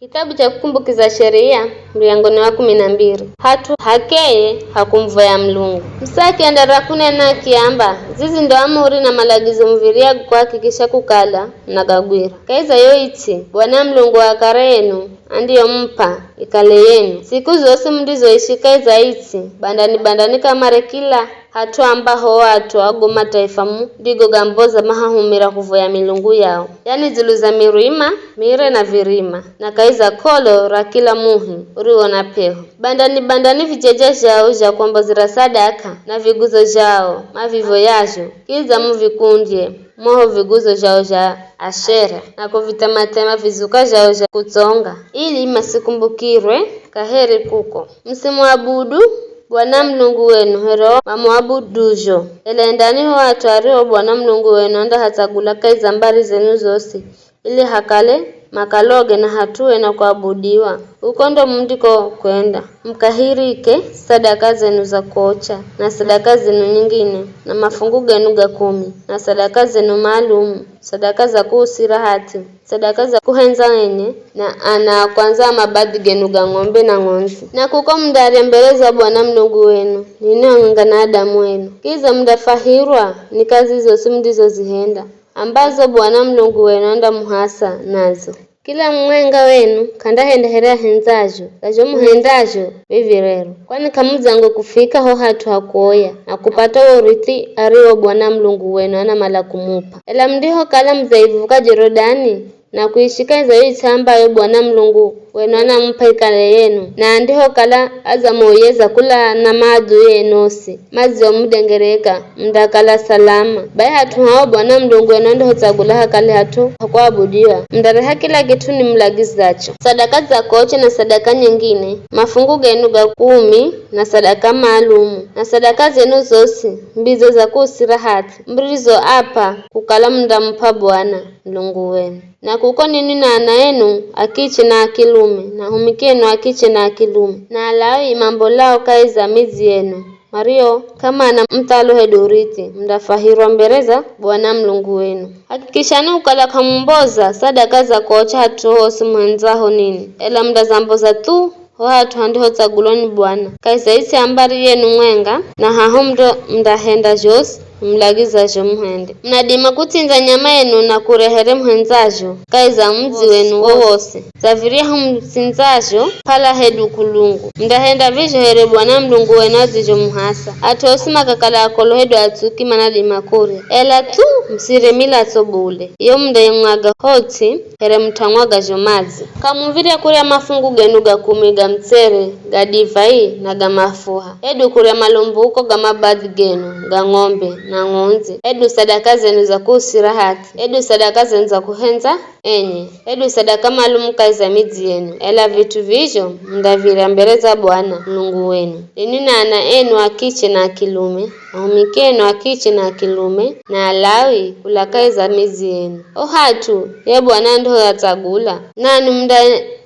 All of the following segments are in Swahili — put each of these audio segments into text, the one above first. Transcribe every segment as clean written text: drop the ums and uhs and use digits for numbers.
Kitabu cha kukumbukiza sheria mlangoni wa 12. Hatu hakeye hakumvoya Mlungu. Msaki andara kunena kiamba zizi ndo amuri na malagizo mviria kuhakikisha kukala na gagwira. Kaiza yoiti Bwana Mlungu akare yenu andiyo mpa ikale yenu. Siku zose mdizo ishika iti bandani kamare kila hatu ambaho watu wago mataifa mu digo gamboza mahahumira kuvoya milungu yao. Yani ziluza mirima, mire na virima. Na kaiza kolo ra kila muhi uriwo na peho. Bandani vijeja jao ja kwamba zira sadaka na viguzo jao mavivo yajo. Kiza muvikundye moho viguzo jao ja ashera na kuvitamatema vizuka jao ja kutonga ili masikumbukirwe kaheri kuko. Msimu abudu Bwana Mlungu wenu hero mamuabudujo. Elendani ho atwariho Bwana Mlungu wenu anda hatagula kaiza mbari zenu zosi ili hakale makaloge na hatuwe na kuabudiwa. Uko ndo mndiko kwenda mkahirike sadaka zenu za kocha na sadaka zenu nyingine na mafungu genu ga 10 na sadaka zenu maalum, sadaka za kuusirahati, sadaka za kuhenza wenye na ana kwanza mabadi genu ga ng'ombe na ng'onzi. Na kuko mdari mbele za Bwana Mlungu wenu ninanga na Adamu wenu. Kiza mdafahirwa ni kazi zose mdizo zihenda ambazo Bwana Mlungu wenu anda muhasa nazo. Kila mwenga wenu kanda hendeherea henzajo kajo muhendajo vivirero kwani kamuzango kufika ho hatu hakuoya na kupata urithi ariwo Bwana Mlungu wenu ana mala kumupa. Ela mdiho kala mzaivuka Jorodani na kuishika zaidi ambayo Bwana Mlungu wenu anampa ikale yenu na ndiho kala azamoyeza kula na madu yenosi mazi mudengereka mdakala salama bai hatu hao Bwana Mlungu wenu ndiho tagula hakale hatu hakuabudiwa mdareha kila kitu ni mlagizacho sadaka za koche na sadaka nyingine mafungu genu ga 10 na sadaka maalumu na sadaka zenu zosi mbizo za kusirahati mbrizo apa kukala mdampa Bwana Mlungu wenu. Na kuko nini na ana yenu akiche na akilume na humikenu akiche na akilume na alawi mambo lao kaiza mizi yenu Mario kama na mtalo heduriti mdafahirwa mbereza Bwana Mlungu wenu. Hakikishani ukala kamumboza sadaka za kocha hatuho simwenzaho nini ela mdazamboza tu ho hatu handiho taguloni Bwana kaisa isi ambari yenu mwenga na haho mdahenda jos mlagizajo muhende. Mnadima kutinza nyama yenu na kurehere muhenzajo kaiza mzi wenu wowose zaviria humsinzajo pala hedu kulungu mdahenda vijo here Bwana Mlungu wenu azijo muhasa atosima kakala akolo hedu atuki manadima kure ela tu msire mila tobule iyo mdayemwaga hoti here mtangwaga jomazi kamuviria kuria mafungu genu ga 10 ga mtsere ga divai na ga mafuha hedu kuria malumbuko ga mabadi genu ga ng'ombe na ng'onzi edu sadaka zenu za kusirahati edu sadaka zenu za kuhenza enye edu sadaka maalum kaiza mizi yenu ela vitu vijo mdavira mbele za Bwana Mlungu wenu ini na ana enu akiche na akilume na humikenu akiche na akilume na alawi kula kaiza mizi yenu ohatu ye Bwana ndo yatagula nani mda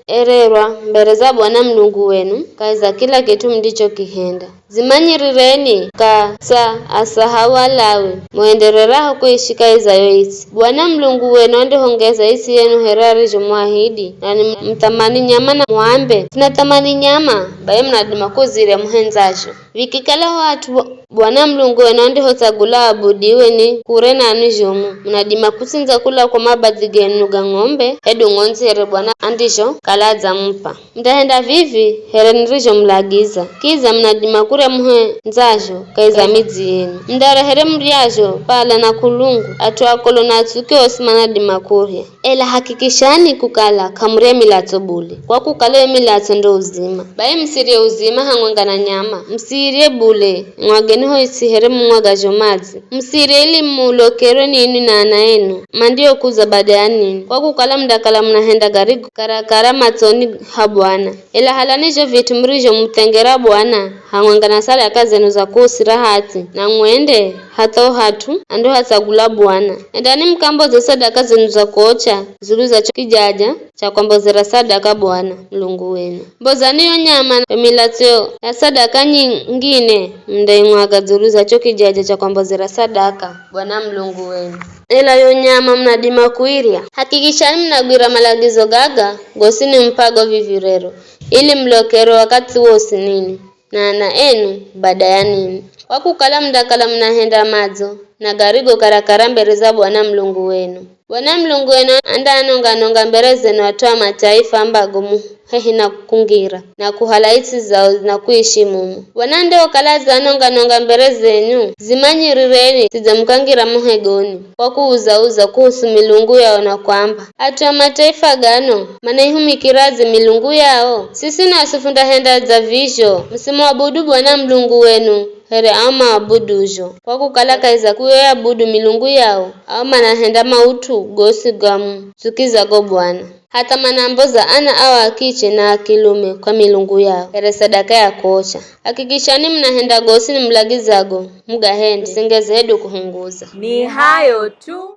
ererwa mbele za Bwana Mlungu wenu kaiza kila kitu mdicho kihenda zimanyirireni kasa asahawa lawe muendereraho kuishika izayo isi Bwana Mlungu wenu ndi hongeza isi yenu herari jumuahidi na mtamani nyama na muambe tunatamani nyama baye mnadima kuzire muhenzajo vikikala watu Bwana Mlungu wenu ndi hotagula abudiwe ni kure na anujomu mnadima kusinza kula kwa mabadhi genu ga ng'ombe hedu ng'onzi here Bwana andisho kalaza mpa mtahenda vivi here nrijo mlagiza kiza mnadima kure muhenzajo kaiza mizi yenu mdarehere mriajo pala na kulungu atuakolo na atuke osimana dimakuria ela hakikishani kukala kamure milatobule kwa kukale milato ndo uzima baye msirie uzima hangwenga na nyama msirie bule mwageniho isihere mwaga jomazi msirie ili mulokero nini na ana yenu mandio kuza badani kwa kukala mdakala mnahenda garigu karakara matoni ha Bwana ela halanijo vitu mrijo mtengera Bwana hangwenga na sadaka zenu za kusirahati na mwende hata hatu ando hatagula Bwana endani mkambo za sadaka zenu za kocha kukosha zuluza kijaja cha kwambozera sadaka Bwana Mlungu wenu. Mboza niyo nyama emilatio ya sadaka nyingine mdaimwaga zuluza kijaja cha kwambozera sadaka Bwana Mlungu wenu. Ela yo nyama mnadima kuiria, hakikishani mnagwira malagizo gaga gosini mpago vivirero ili mlokero wakati wosi nini na ana enu baada ya nini. Kwa kukala mdakala mnahenda madzo na garigo karakara mbere za Bwana Mlungu wenu. Bwana Mlungu wenu anda anonga mbere zenu watoa mataifa ambago hehi na kungira na kuhalaiti zao na kuishi mumu. Bwana ndeo kalaza anonga mbere zenyu zimanyirireni sizamkangira muhegoni kwa kuuza kuhusu milungu yao na kwamba atoa mataifa gano manehumikirazi milungu yao. Sisi na sufunda henda za visho msimuabudu Bwana Mlungu wenu here ama abudujo kwa kukala kaiza kuabudu milungu yao au manahenda mautu gosi gamu zukiza go Bwana hata manamboza ana awa akiche na akilume kwa milungu yao here sadaka ya kocha. Hakikishani mnahenda gosi ni mlagizago mgahende singeze hedu kuhunguza. Ni hayo tu.